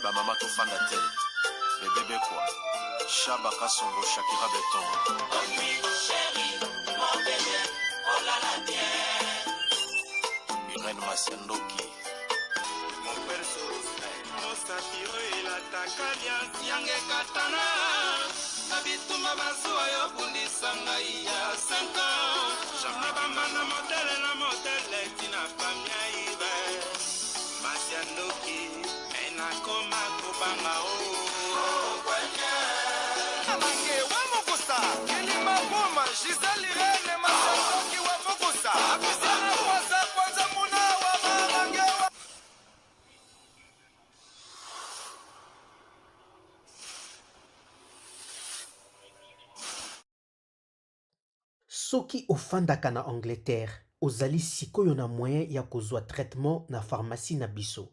ba mama to fanda te. Bébé quoi. Chaba Kasongo Shakira Beton. Oh oui, chérie, mon bébé, oh là là, bien. Irène Masiandoki. Mon perso, mon satiro et la takalia, Siange Katana. Nabituma Basua, yo bundi Sangaïa, 5 ans. Jamaba Mana modèle, la modèle, Tina Famia Ibe. Masiandoki, Ena Koma Kobanga, oh. Soki ofandaka na Angleterre, ozali sikoyo na moyen ya kozwa traitement na pharmacie na biso.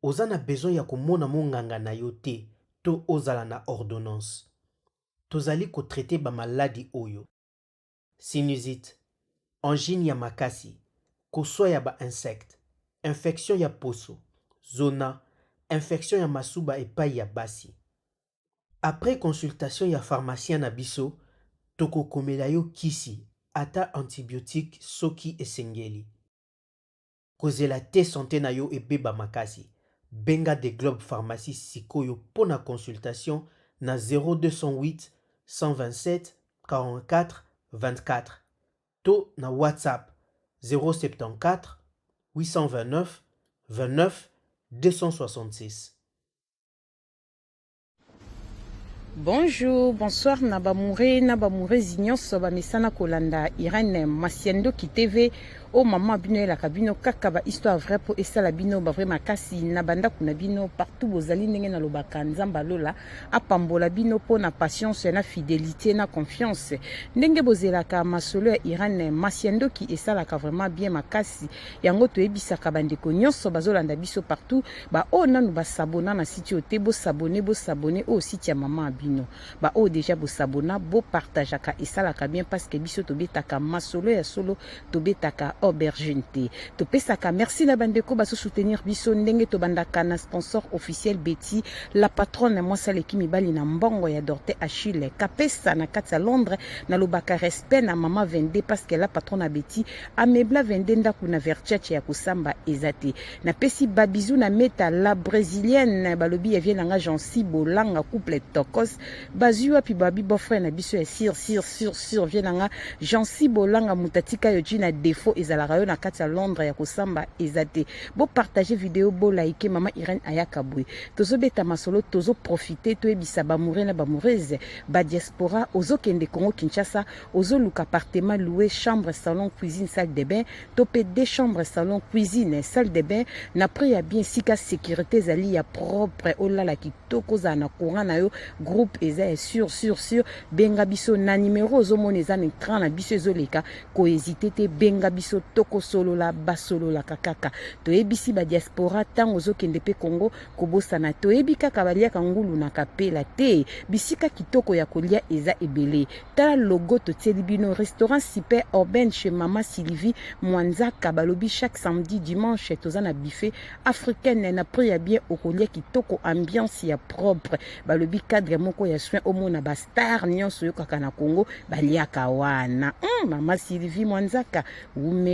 Oza na besoin ya komona monganga na yo te to ozala na ordonnance. Tozali kotraite ba maladi oyo: sinusite, angine ya makasi, koswa ya ba insecte, infection ya poso, zona, infection ya masuba epai ya basi. Après consultation ya pharmacien na biso, toko komela yo kisi ata antibiotique soki esengeli. Kozela te santé na yo ebeba makasi. Benga de Globe Pharmacie sikoyo pona consultation na 0208 127 44 24 to na WhatsApp 074 829 29 266. Bonjour, bonsoir Nabamouré Zignon Soba Mesana Kolanda Irène Masiandoki TV. Oh maman bino la kabino kakaba histoire vraie pour esala bino ba vrai makasi na banda kuna bino partout bozali ndenge na lobaka nzamba lola apambola bino po na patience na fidélité na confiance ndenge bozelaka masolo ya Irène Masiandoki esala ka vraiment bien makasi yango to ebisaka bandeko nyonso bazolanda biso partout ba o nanu ba sabona na site ote bo sabone au site ya maman bino ba o déjà bo sabona bo partageaka esala ka bien parce que biso to betaka masolo ya solo to betaka aubergine te to pesaka merci na bandeko baso soutenir biso ndenge to bandaka na sponsor officiel Betty la patronne moi saleki mibali na mbongo ya Dorte Achille kapesa na kati ya Londres na lobaka respect na mama vende parce que la patronne a Betty amebla vende ndaku na verchache ya kusamba ezate na pesi babizu na meta la brésilienne balobi ya vient nga Jansi Bolanga couple tokos bazua pi babi boyfriend na biso ya sur vient nga Jansi Bolanga mutatika yo jina défaut la rayon na kati ya Londres ya kusamba ezate bo partager vidéo bo like mama Irène Ayakabwe tozo beta masolo tozo profiter to ebisa ba mouré na ba moureuse ba diaspora ozo kende Congo Kinshasa ozo luka appartement loué chambre salon cuisine salle de bain topé deux chambres salon cuisine salle de bain na prix ya bien sika sécurité zali ya propre olala kitoko za na courant na yo groupe eza sur benga biso na numéro ozo moneza na écran na biso ezoleka ko hésiter te benga biso toko solo la basolo la kakaka to ebisi ba diaspora tango zo kende pe Congo kobosa na to ebi kaka balia kangulu na kapela te bisika kitoko ya kolia eza ebele ta logo to bino restaurant super urbain chez mama Sylvie Mwanzaka balobi chaque samedi dimanche tozana buffet africaine na prix ya bien okolia kitoko ambiance ya propre balobi cadre moko ya soin omona ba star nyonso yo kaka na Congo balia kawana mama Sylvie Mwanzaka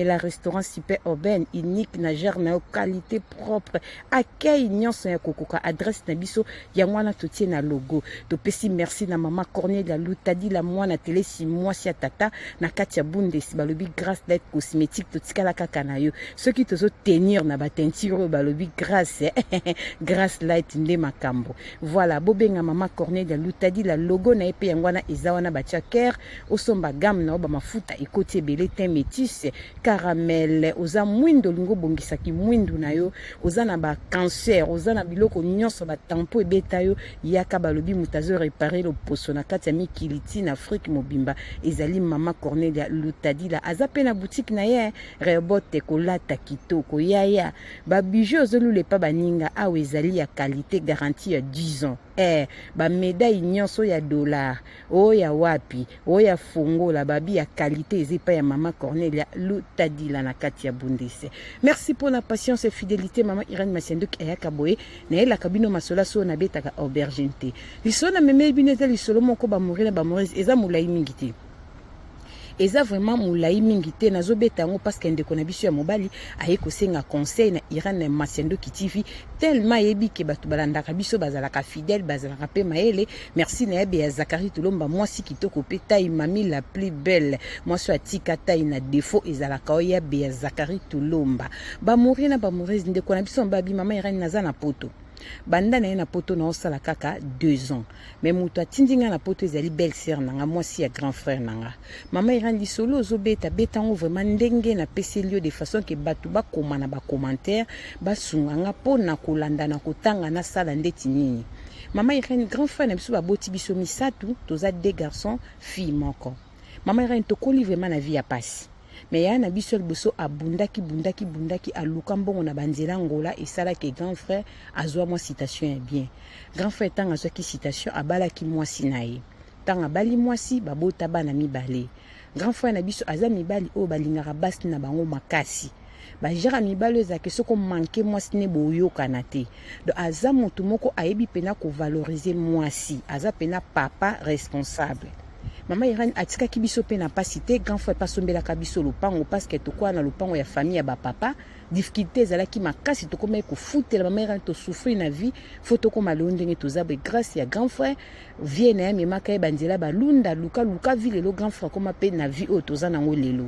la restaurant super urbain unique na gère na qualité propre accueil nyonso ya kokoka adresse na biso ya mwana totie na logo to pesi merci na mama Cornelia Lutadi la mwana télé si moi si tata na katia bundes balobi grâce d'être cosmétique to tikala kaka na yo ceux qui tozo tenir na batentiro balobi grâce grâce light nde makambo voilà bobenga mama Cornelia Lutadi la logo na epe yangwana ezawana batia care osomba gamme na ba mafuta ekoti ebele teint métis caramel oza mwindo lingo bongisaki mwindu na yo oza na ba cancer oza na biloko nyonso ba tampo ebeta yo yaka balobi mutazo réparer le poso na kati ya mikiliti na Afrique mobimba ezali mama Cornelia Lutadi la azape na boutique na ye rebote kolata kitoko yaya ba bijou ozolule pa baninga awe ezali ya qualité garantie ya 10 ans ba médaille nyonso ya dollar o ya wapi o ya fongola babi ya qualité ezipa ya mama Cornelia Lutadila na kati ya Bundese. Merci pour la patience et fidélité maman Irène Masiendok ayaka boye na ela kabino masola so na betaka aubergine te lisona meme bino eza lisolo moko ba mourir na ba mourir eza mulai mingi te eza vraiment mulai mingi te nazobeta yango parce que ndeko na biso ya mobali aye kosenga conseil na Irène Masiendok TV tellement yebi ke batu balandaka biso bazalaka fidèle bazalaka pe maele. Merci na yabe ya Zakari Tulomba mwasi kitoko pe taille mami la plus belle mwasi atika taille na défaut ezalaka o yabe ya Zakari Tulomba ba mourir na ba mourir ndeko na biso mbabi mama Irène naza na poto banda na ye na poto na osala kaka 2 ans mais mutu atindinga na poto ezali belle sœur nanga mwasi ya grand frère nanga mama Irène lisolo ozobeta betango vraiment ndenge na peselio de façon que batu bakoma na ba commentaire basunganga po na kolanda na kotanga na sala ndeti nini mama Irène grand frère na biso baboti biso misatu toza 2 garçons fille moko mama Irène tokoli vraiment na vie ya pasi mais ya na biso liboso abundaki aluka mbongo na banzela ngola esala ke grand frère azwa moi citation ya bien grand frère tanga azwa ki citation abalaki mwasi na ye tanga bali mwasi babota bana mibale grand frère na biso aza mibali o balingaka basi na bango makasi bajara mibale ezake soko manke mwasi ne boyokana te do aza motu moko ayebi pena ko valoriser mwasi aza pena papa responsable mama Irène atikaki biso pe na pasité grand frère pasombelaka biso lopango parce que tokoa na lopango ya famille ya bapapa difficulté ezalaki makasi tokoma kofutela mama Irène to souffrir na vie faut tokoma lelo ndenge tozabe grâce ya grand frère vie na ya memaka ye banzela balunda luka ville lo grand frère koma pe na vie oyo toza nango lelo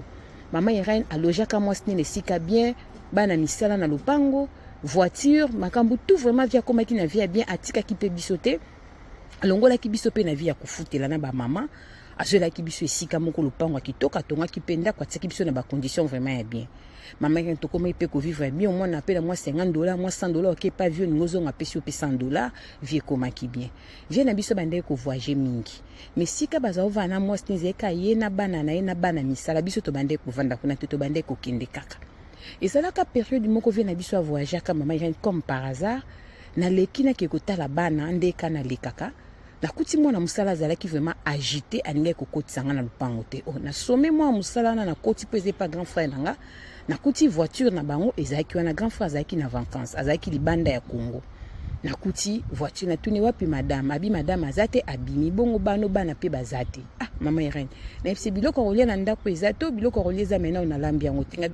mama Irène alojaka mwasi nene sika bien bana misala na lopango voiture makambo tout vraiment via komaki na vie ya bien atikaki pe biso te alongolaki biso pe na vie ya kofutela na ba mama azolaki biso esika moko lopango akitoka tongaki pe ndako atiaki biso na ba condition vraiment ya bien mama Irène tokoma ipe ko vivre bien au moins na pe moi $50 moi $100 ok pas vieux ngozo nga pesi pe $100 vie komaki bien vie na biso bande ko voyager mingi mais sika baza ovana moi snezeka ye na bana na ye na bana misala biso to bande ko vanda kuna to bande ko kende kaka ezalaka période moko vie na biso a voyager ka mama Irène comme par hasard na lekina ke kotala bana ndeka na lekaka na kuti mwana musala azalaki vraiment agité alinga kokotisanga na lupango te o na somme mwa musala na koti pese pas grand frère nanga na kuti voiture na bango ezalaki wana grand frère azalaki na vacances azalaki libanda ya Congo na kuti voiture na tuni wapi madame abi madame azate abimi bongo bano bana pe bazate mama Irène na epse biloko rolia na ndako ezato biloko rolia za mena na lambi yango tinga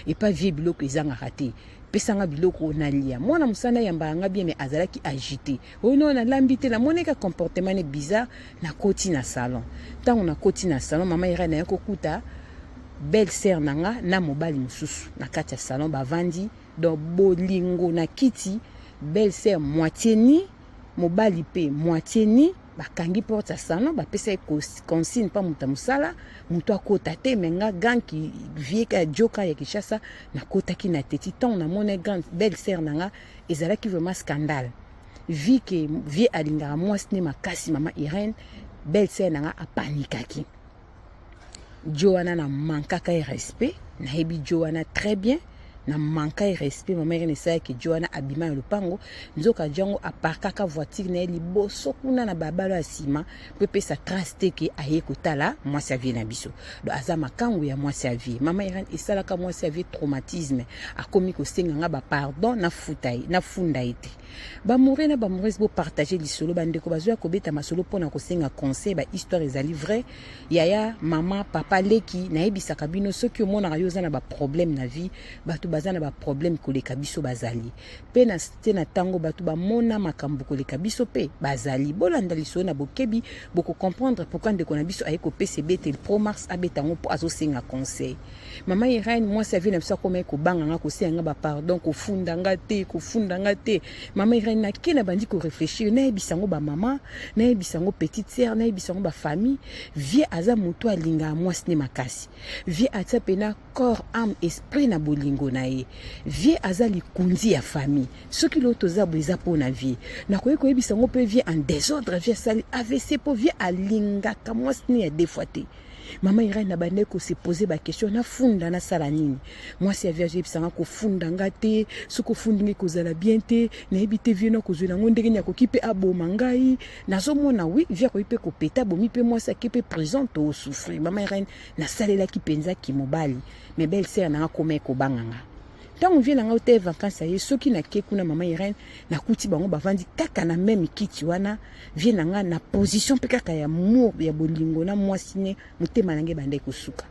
et pas vie biloko ezanga raté pesanga biloko nalia mwana musana yamba nga bien mais azalaki agité ono na lambi te na moneka comportement ne bizarre na koti na salon tango na koti na salon mama Irène na kokuta belle sœur nanga na mobali mususu na kati ya salon bavandi do bolingo na kiti belle sœur moitié ni mobali pe moitié ni bakangi porte ya salon bapesa consigne pa muta musala mutu akota te menga ganki vie ka joka ya Kishasa na kota ki na teti tant na mona grand belle sœur nanga ezalaki vraiment scandale vie que vie alingara mwasi ne makasi mama Irène belle sœur nanga apanikaki Joanna na mankaka e respect na hebi Joanna très bien na manka e respect mama Irène sa ki Joanna abima le pango nzoka jango aparkaka voiture na liboso kuna na babalo asima pepe sa trace te ke aye kotala mwasi avie na biso do azama kangu ya mwasi avie mama Irène esalaka mwasi avie traumatisme akomi ko senga nga ba pardon na futai na funda ite ba mourir na ba mourir bo partager lisolo bandeko bazwa ko beta masolo pona ko senga conseil ba histoire ezali vrai yaya mama papa leki na ebisaka bino soki omona yoza na ba problème na vie batu bazana ba problème koleka biso bazali pe na te na tango batu ba mona makambo koleka biso pe bazali bolanda lisolo na bokebi boko comprendre pourquoi ndeko na biso ayeko PCB te pro mars abetango po azo senga conseil mama Irène moi sa vie na biso ko ko banga nga ko senga ba pardon ko funda nga te mama Irène na kena bandi ko réfléchir na ebisango ba mama na ebisango petite sœur na ebisango ba famille vie aza mutu alinga mwasi ne makasi vie atia pena corps âme esprit na bolingo na ye vie aza likunzi ya famille soki loto za boza pona vie na koyeko ebisango pe vie en désordre vie sali AVC po vie alinga ka mwasi ne ya défoité Maman Irène na bande ko se poser ba question na funda na sala nini. Moi si avia je bisanga ko funda ngate, soko fundingi ko zala bien te, na ebite vie na ko zela ngondenge nya ko kipe aboma ngai. Nazo mona oui, via ko ipe ko peta bomi pe moi sa kipe présent to souffrir. Maman Irène na salela ki penza ki mobali. Mais belle sœur na kome ko banganga. Tant on vient dans les vacances, ceux qui n'ont pas maman Irène, na kuti bango bavandi kaka na même kiti wana, vient na position pe kaka ya mur ya bolingo na mwasine mutema nange bande kusuka.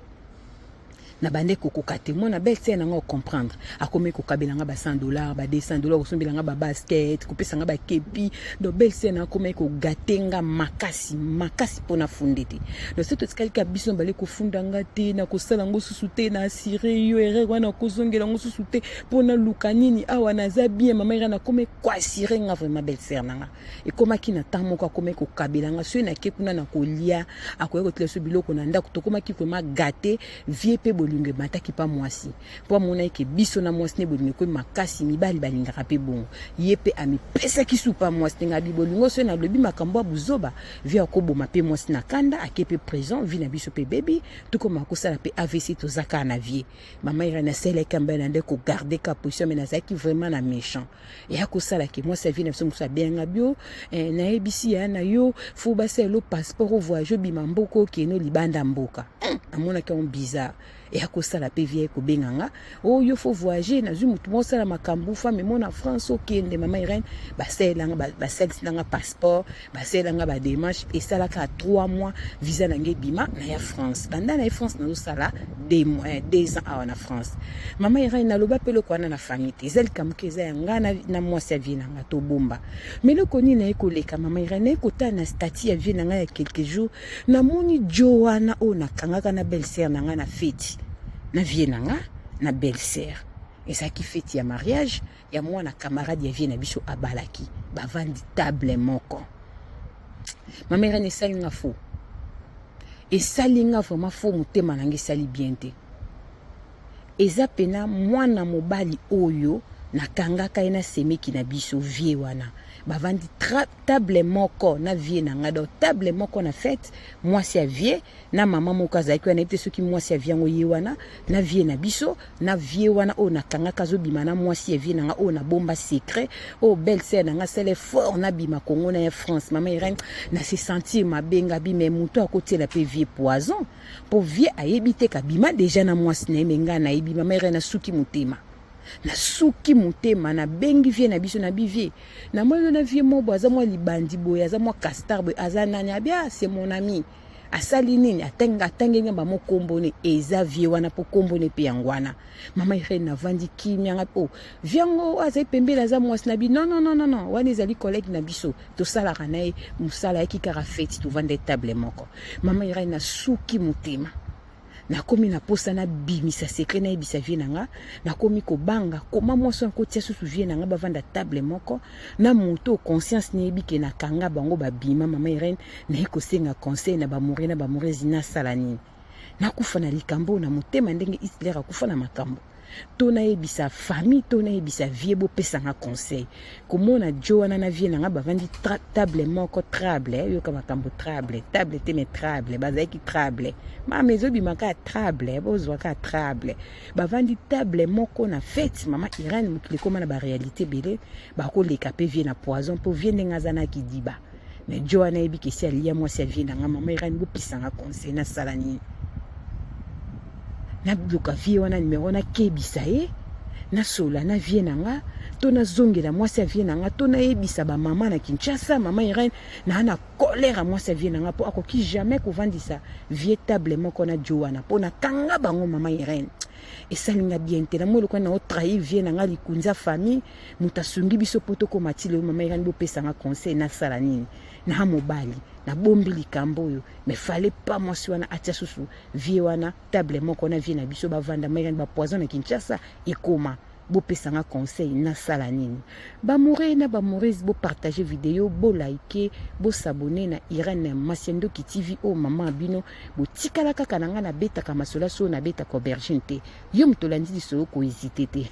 Na bande kokokate mo na belle sœur na ngo comprendre akome kokabelanga ba $100 ba $200 osombilanga ba basket kopesanga ba kepi do belle sœur na akome ko gatenga makasi pona fundete do seto tsikali ka biso bale ko fundanga te na kosala ngo susute na assurer yo ere wana kozongela ngo susute pona lukanini awa na za bien mama ira na kome ko assurer nga vraiment belle sœur nanga e koma kina tamo ko akome ko kabelanga so na ke kuna na kolia akoye ko tleso biloko na ndako to koma ki ko ma gâter vie pe lingue mataki pa mwasi po mona ke biso na mwasi ne bolingo ko makasi mibali balinga pe bongo yepe ami pesa kisu pa mwasi nga bi bolingo so na lobi makambo buzoba via ko boma pe mwasi na kanda akepe présent vi na biso pe baby tout comme ko sala pe AVC to zaka na vie mama ira na sele kamba na ndeko garder ka position mais na zaki vraiment na méchant et ko sala ke moi sa vie na so bien ngabio na ebisi ya na yo fo ba selo passeport au voyage bimamboko ke no libanda mboka amona ke on bizarre et à cause ça la PVA ko benganga oh yo faut voyager na zumu tout ça la makambu femme mona France OK ndé maman Irène ba selanga ba selanga passeport ba selanga ba démarche et ça là ka 3 mois visa nange bima na ya France banda na France na ça là des ans en France maman Irène na loba pelo ko na famille tel kam keza nga na moi sa vie nanga to bomba mais le koni na ekoleka maman Irène ko ta na statut ya vie nanga ya quelques jours na moni Joanna o na kangaka na belle sœur nanga na fête na vie nanga na belle sœur et ça qui fait ya mariage ya moi na camarade ya vie na biso abalaki bavandi table moko ma mère ne salinga fo et salinga vraiment fo mutema nangi sali bien te eza pena mwana mobali oyo na kangaka ina semeki na biso vie wana bavandi table moko na vie na ngado table moko na fête moi si vie na maman moko za ki na ite soki moi si vie ngo yewana na vie na biso na vie wana o na kangaka zo bima na moi si vie na o na bomba secret o belle sœur na sele fort na bima Congo na France maman Irène na se sentir mabenga bi mais muto akotie la pe vie poison pour vie a ebite ka bima déjà na moi si na menga na ebi maman Irène na suki mutema na suki mutema na bengi vie na biso na bivie na moi na vie mobo aza moi libandi boya aza moi castar boya aza nani abia c'est mon ami asali nini atenga ba mokombone eza vie wana po kombone pe yangwana mama Irène na vandi kimia ngapo viango aza pembela za moi na bi non wani zali collègue na biso to sala kanae musala ki kara fête to vendre table moko mama Irène na suki mutema na komi na posa na bimisa secret na ebisa vie nanga na komi ko banga koma moso ko tia susu vie nanga bavanda table moko na moto conscience ne ebike na kanga bango babima mama Irène na ekosenga conseil na ba mourir na salani na kufa na likambo na motema ndenge Hitler akufa na makambo tona ebisa famille tona ebisa vie bo pesanga conseil komona Joanna na vie nanga bavandi table moko trable yo kama kambo table te me trable bazaki trable ma mezo bimaka trable bozwa ka trable bavandi table moko na fête mama Irène mukile koma na ba réalité belé ba ko leka pe vie na poison po vie ndenga zana ki diba mais Joanna ebiki si alia moi si vie nanga mama Irène bo pesanga conseil na salani na bloka vie wana numéro na kebisa na sola na vie nanga to na zongela moi sa vie nanga to na ebisa ba mama na Kinshasa mama Irène na colère moi sa vie nanga po akoki jamais ko vandisa vie table moko na Joanna po na kanga bango mama Irène et ça linga bien te na mo lokwa na trahi vie nanga likunza famille mutasungi biso poto ko matile mama Irène bo pesanga conseil na sala nini na mobali na bombi likambo yo mais fallait pas moi wana atia susu vie wana table moko na vie na biso bavanda Irène ba poison na Kinshasa ekoma bo pesanga conseil na sala nini ba mourir bo partager vidéo bo liker bo s'abonner na Irène Masiendoki TV o mama bino bo tikala kaka nanga na beta kama sola so na beta ko bergente yo mtolandi so ko hésiter te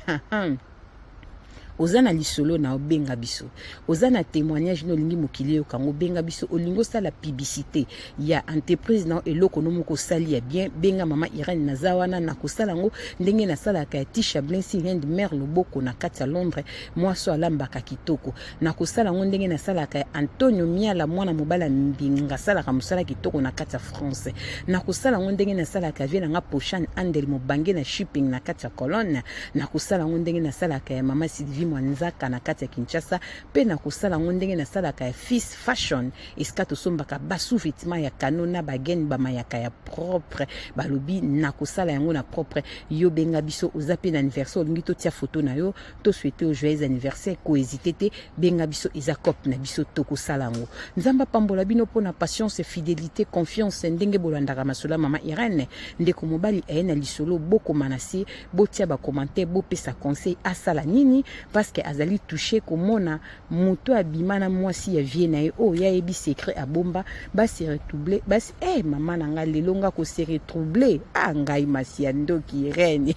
ozana lisolo na obenga biso ozana témoignage no lingi mokili yo kango benga biso olingo sala publicité ya entreprise na eloko no moko sali ya bien benga mama Irene nazawana na kosala ngo ndenge na sala ka Tisha Blensi hand mère loboko na kati ya Londres moi so alambaka kitoko na kosala ngo ndenge na sala ka Antonio Miala mwana mobala mbinga sala ka musala kitoko na kati ya France na kosala ngo ndenge na sala ka vie nga Pochan Andel mobange na shipping na kati ya Cologne na kosala ngo ndenge na sala ka mama Sylvie Mwanzaka na kati ya Kinshasa pe na kosala ngo ndenge na sala ka Fils Fashion eskato sombaka basu vêtements ya kanona bagen bamayaka ya propre balobi na kosala yango na propre yo benga biso ozape na anniversaire olingi to tia photo na yo to souhaiter au joyeux anniversaire ko hésiter te benga biso ezakop na biso to kosala yango nzamba pambola bino pona patience fidélité confiance ndenge bolandaka masola mama Irene ndeko mobali ayena lisolo boko manasi botia ba commentaire bo pesa conseil asala nini parce que azali touché komona moto abimana mwasi ya vie na ye o ya ebi secret abomba basi retroublé basi mama nanga lelonga ko se retroublé ngai masiando ki Irene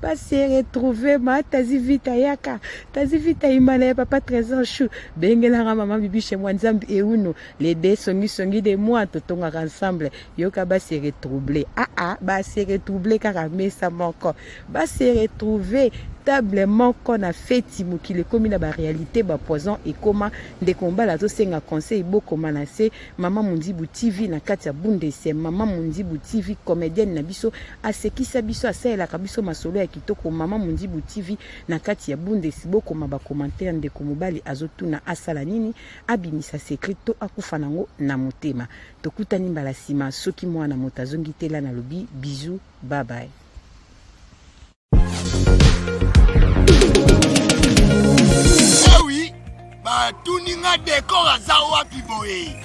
basi retrouver ma tazi vita yaka tazi vita imala papa trésor chou bengela mama bibi chez moi nzambi euno les deux songi de moi totonga ensemble yoka basi retroublé basi retroublé kaka mesa moko basi retrouver tablement qu'on a fait mokili komi na ba réalité ba poison et comment de combat la zo senga conseil boko manase mama Mundibu TV na kati ya Bundese mama Mundibu TV comédienne na biso asekisa biso asela ka biso masolo ya kitoko mama Mundibu TV na kati ya Bundese boko maba commentaire ndeko mobali azotuna asala nini abimisa secreto akufa nango na motema tokutani mbala sima soki mwana motazongi tela na lobi bisous bye bye. Tuninga décor aza wapi boye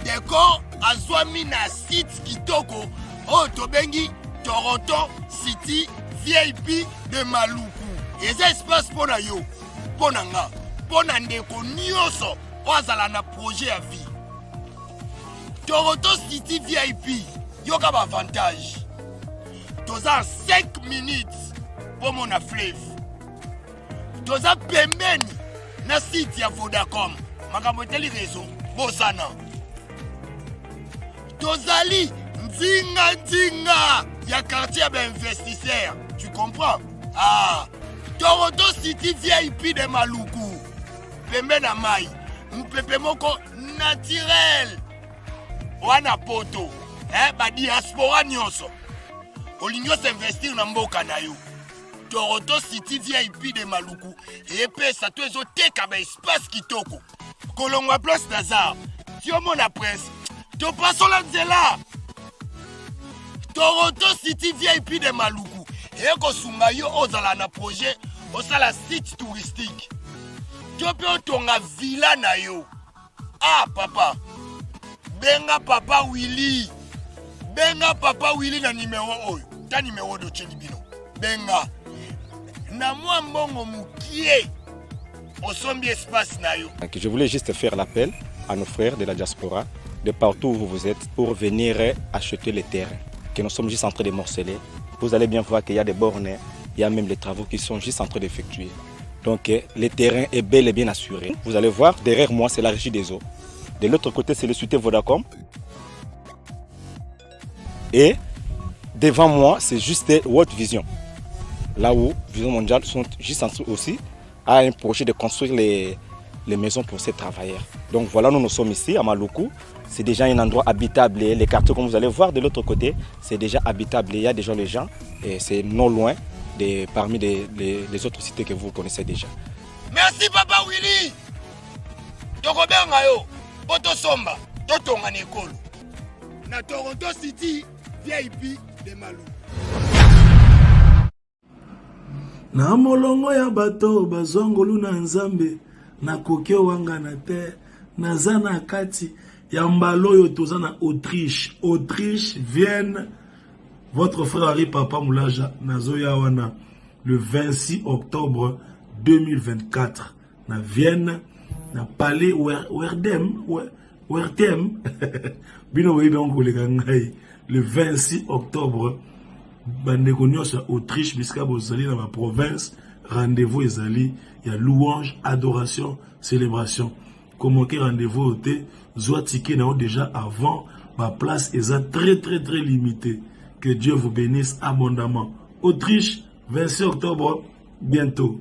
décor azwami na site kitoko tobengi Toronto City VIP de Maluku eza espace pona yo pona nga pona ndeko nyonso ozala na projet ya vie Toronto City VIP yoka ba avantage toza 5 minutes pour mon fleuve toza pembeni na site ya Vodacom makambo teli réseau bosana tozali nzinga ya quartier ya investisseur tu comprends Toronto City VIP de Maluku pembeni na mai mpepe moko naturel wana poto ba diaspora nyonso olingo s'investir na mboka na yo Toronto City VIP de Maluku et ça te zo teka ba espace kitoko kolongwa place Nazar tiomo na presse to paso la nzela Toronto City VIP de Maluku et ko sunga yo ozala na projet osala site touristique to pe otonga villa na yo papa benga papa Willy na numéro oyo ta numéro do chelibino benga na moi mbongo mukie osombi espace na yo. Je voulais juste faire l'appel à nos frères de la diaspora de partout où vous êtes pour venir acheter les terrains que nous sommes juste en train de morceler. Vous allez bien voir qu'il y a des bornes, il y a même les travaux qui sont juste en train d'effectuer. Donc le terrain est bel et bien assuré. Vous allez voir, derrière moi c'est la régie des eaux. De l'autre côté c'est le Cité Vodacom. Et devant moi c'est juste World Vision. Là où Vision Mondiale sont juste en train aussi à un projet de construire les maisons pour ces travailleurs. Donc voilà, nous sommes ici à Maluku. C'est déjà un endroit habitable. Les quartiers, comme vous allez voir de l'autre côté, c'est déjà habitable. Il y a déjà les gens et c'est non loin parmi les autres cités que vous connaissez déjà. Merci Papa Willy. Tokobenga yo, Poto Somba, Totonga Nekolo. Na Toronto City, VIP de Maluku. Na molongo ya bato bazongolu na nzambe na koke wanga na te naza na kati ya mbalo yo toza na Autriche Vienne votre frère Henri Papa Moulaja nazoya wana le 26 octobre 2024 na Vienne na palais Werdem bino webi ngoleka ngai le 26 octobre bandeko nyonso Autriche biska bozali na ma province rendez-vous ezali, il y a louange, adoration, célébration. Comment que rendez-vous au thé, soit ticket déjà avant, ma place est très limitée. Que Dieu vous bénisse abondamment. Autriche, 26 octobre, bientôt.